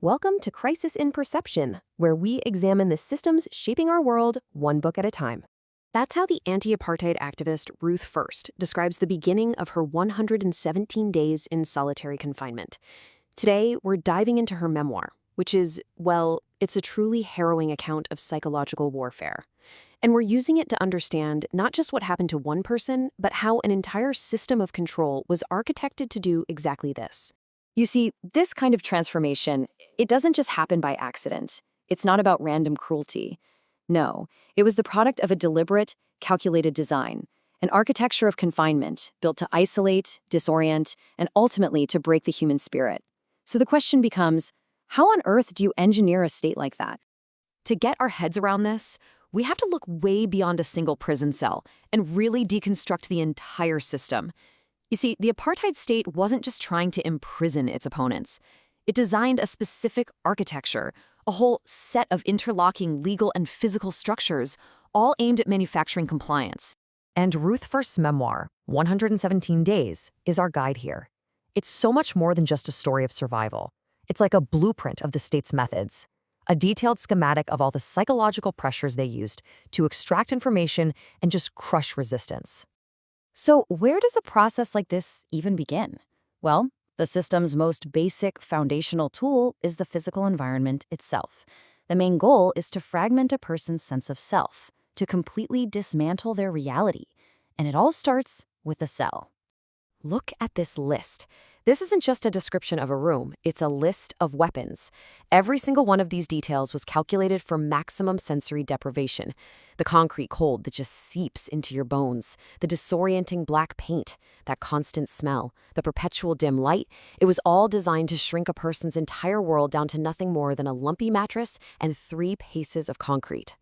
Welcome to Crisis in Perception, where we examine the systems shaping our world one book at a time. That's how the anti-apartheid activist Ruth First describes the beginning of her 117 days in solitary confinement. Today, we're diving into her memoir, which is, well, it's a truly harrowing account of psychological warfare. And we're using it to understand not just what happened to one person, but how an entire system of control was architected to do exactly this. You see, this kind of transformation, it doesn't just happen by accident. It's not about random cruelty. No, it was the product of a deliberate, calculated design, an architecture of confinement built to isolate, disorient, and ultimately to break the human spirit. So the question becomes, how on earth do you engineer a state like that? To get our heads around this, we have to look way beyond a single prison cell and really deconstruct the entire system. You see, the apartheid state wasn't just trying to imprison its opponents. It designed a specific architecture, a whole set of interlocking legal and physical structures, all aimed at manufacturing compliance. And Ruth First's memoir, 117 Days, is our guide here. It's so much more than just a story of survival. It's like a blueprint of the state's methods, a detailed schematic of all the psychological pressures they used to extract information and just crush resistance. So where does a process like this even begin? Well, the system's most basic foundational tool is the physical environment itself. The main goal is to fragment a person's sense of self, to completely dismantle their reality. And it all starts with the cell. Look at this list. This isn't just a description of a room, it's a list of weapons. Every single one of these details was calculated for maximum sensory deprivation. The concrete cold that just seeps into your bones, the disorienting black paint, that constant smell, the perpetual dim light, it was all designed to shrink a person's entire world down to nothing more than a lumpy mattress and 3 paces of concrete.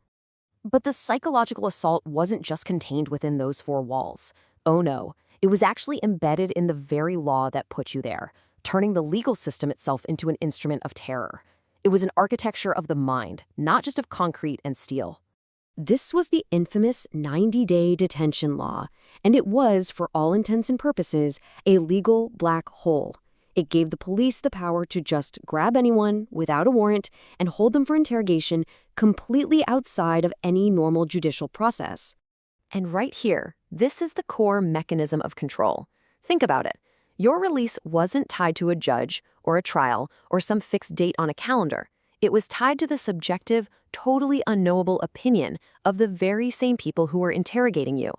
But the psychological assault wasn't just contained within those 4 walls. Oh no. It was actually embedded in the very law that put you there, turning the legal system itself into an instrument of terror. It was an architecture of the mind, not just of concrete and steel. This was the infamous 90-day detention law, and it was, for all intents and purposes, a legal black hole. It gave the police the power to just grab anyone without a warrant and hold them for interrogation completely outside of any normal judicial process. And right here, this is the core mechanism of control. Think about it. Your release wasn't tied to a judge or a trial or some fixed date on a calendar. It was tied to the subjective, totally unknowable opinion of the very same people who were interrogating you.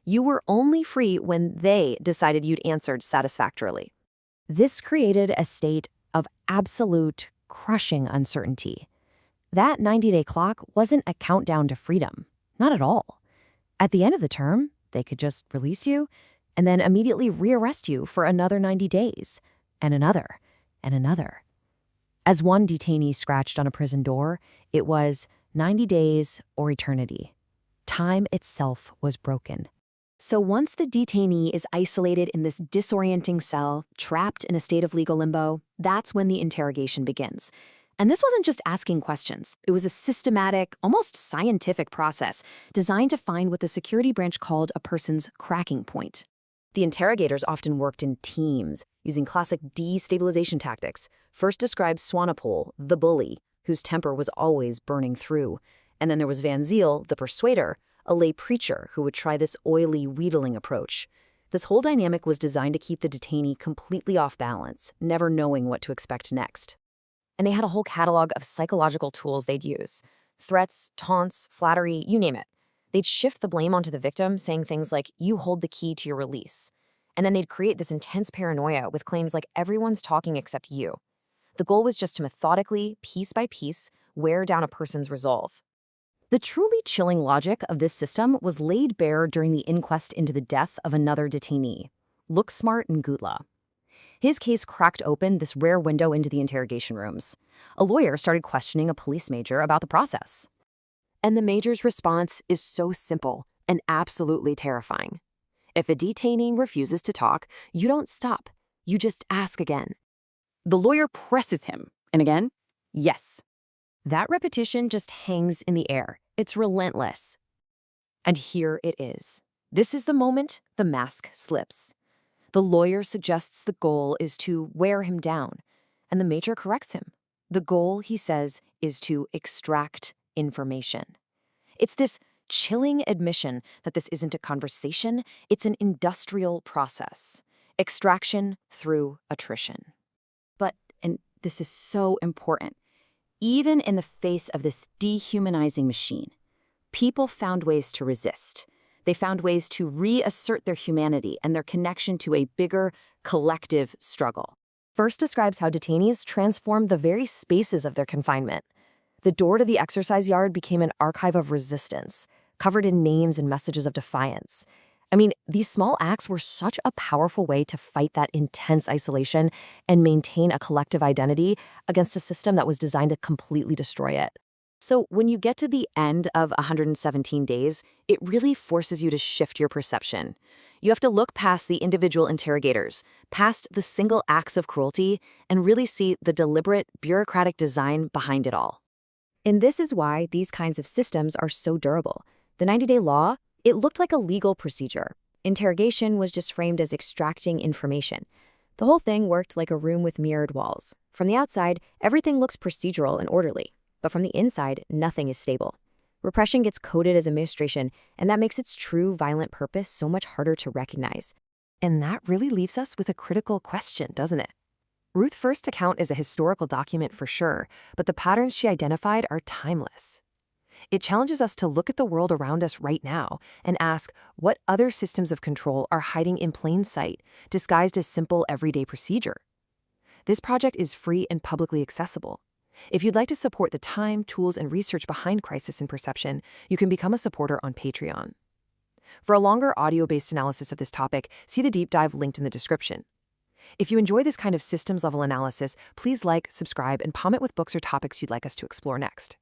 You were only free when they decided you'd answered satisfactorily. This created a state of absolute, crushing uncertainty. That 90-day clock wasn't a countdown to freedom. Not at all. At the end of the term, they could just release you and then immediately rearrest you for another 90 days, and another, and another. As one detainee scratched on a prison door, it was 90 days or eternity. Time itself was broken. So once the detainee is isolated in this disorienting cell, trapped in a state of legal limbo, that's when the interrogation begins. And this wasn't just asking questions. It was a systematic, almost scientific process designed to find what the security branch called a person's cracking point. The interrogators often worked in teams, using classic destabilization tactics. First described Swanepoel, the bully, whose temper was always burning through. And then there was Van Zyl, the persuader, a lay preacher who would try this oily, wheedling approach. This whole dynamic was designed to keep the detainee completely off balance, never knowing what to expect next. And they had a whole catalog of psychological tools they'd use. Threats, taunts, flattery, you name it. They'd shift the blame onto the victim, saying things like, "You hold the key to your release." And then they'd create this intense paranoia with claims like, "Everyone's talking except you." The goal was just to methodically, piece by piece, wear down a person's resolve. The truly chilling logic of this system was laid bare during the inquest into the death of another detainee, Looksmart Ngutla. His case cracked open this rare window into the interrogation rooms. A lawyer started questioning a police major about the process. And the major's response is so simple and absolutely terrifying. If a detainee refuses to talk, you don't stop. You just ask again. The lawyer presses him, and again, yes. That repetition just hangs in the air. It's relentless. And here it is. This is the moment the mask slips. The lawyer suggests the goal is to wear him down, and the major corrects him. The goal, he says, is to extract information. It's this chilling admission that this isn't a conversation, it's an industrial process. Extraction through attrition. But, and this is so important, even in the face of this dehumanizing machine, people found ways to resist. They found ways to reassert their humanity and their connection to a bigger, collective struggle. First describes how detainees transformed the very spaces of their confinement. The door to the exercise yard became an archive of resistance, covered in names and messages of defiance. I mean, these small acts were such a powerful way to fight that intense isolation and maintain a collective identity against a system that was designed to completely destroy it. So when you get to the end of 117 days, it really forces you to shift your perception. You have to look past the individual interrogators, past the single acts of cruelty, and really see the deliberate, bureaucratic design behind it all. And this is why these kinds of systems are so durable. The 90-day law, it looked like a legal procedure. Interrogation was just framed as extracting information. The whole thing worked like a room with mirrored walls. From the outside, everything looks procedural and orderly. But from the inside, nothing is stable. Repression gets coded as administration, and that makes its true violent purpose so much harder to recognize. And that really leaves us with a critical question, doesn't it? Ruth First's account is a historical document for sure, but the patterns she identified are timeless. It challenges us to look at the world around us right now and ask what other systems of control are hiding in plain sight, disguised as simple everyday procedure. This project is free and publicly accessible. If you'd like to support the time, tools, and research behind Crisis and Perception, you can become a supporter on Patreon. For a longer audio-based analysis of this topic, see the deep dive linked in the description. If you enjoy this kind of systems-level analysis, please like, subscribe, and comment with books or topics you'd like us to explore next.